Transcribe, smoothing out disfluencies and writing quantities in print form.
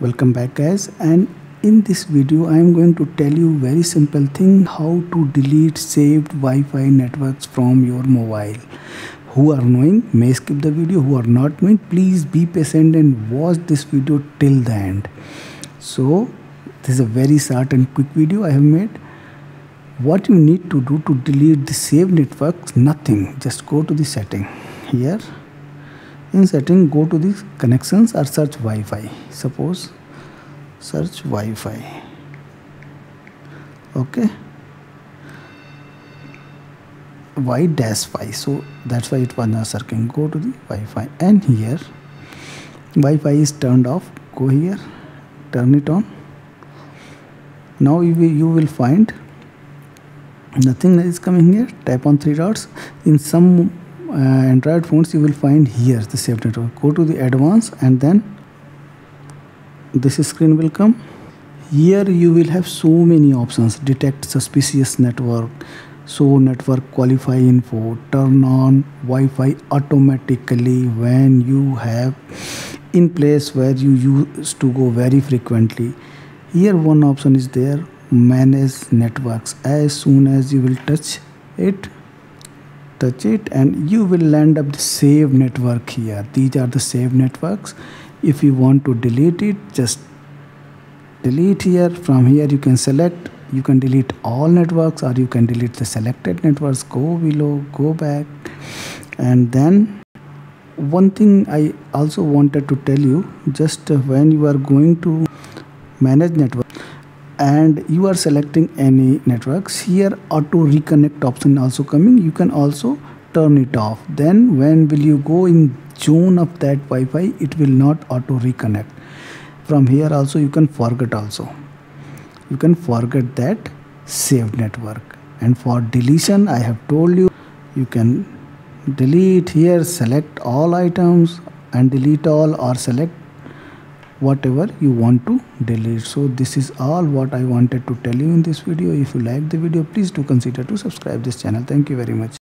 Welcome back guys, and in this video I am going to tell you very simple thing how to delete saved Wi-Fi networks from your mobile. Who are knowing may skip the video, who are not knowing please be patient and watch this video till the end. So this is a very short and quick video I have made. What you need to do to delete the saved networks, nothing, just go to the setting. Here in setting, go to the connections or search Wi-Fi. Suppose search Wi-Fi. Okay, Y-Fi, so that's why it was not searching. Go to the Wi-Fi, and here Wi-Fi is turned off. Go here, turn it on. Now you will find nothing that is coming here. Tap on three dots. In some Android phones you will find here the saved network. Go to the advanced, and then this screen will come. Here you will have so many options: detect suspicious network, show network qualify info, turn on Wi-Fi automatically when you have in place where you used to go very frequently. Here one option is there, manage networks. As soon as you will touch it and you will land up the saved network here. These are the saved networks. If you want to delete it, just delete here. From here you can select, you can delete all networks or you can delete the selected networks. Go below, go back. And then one thing I also wanted to tell you, just when you are going to manage network and you are selecting any networks, here auto reconnect option also coming. You can also turn it off. Then when will you go in zone of that Wi-Fi, it will not auto reconnect. From here also you can forget that saved network. And for deletion, I have told you, you can delete here, select all items and delete all, or select whatever you want to delete. So this is all what I wanted to tell you in this video. If you like the video, please do consider to subscribe this channel. Thank you very much.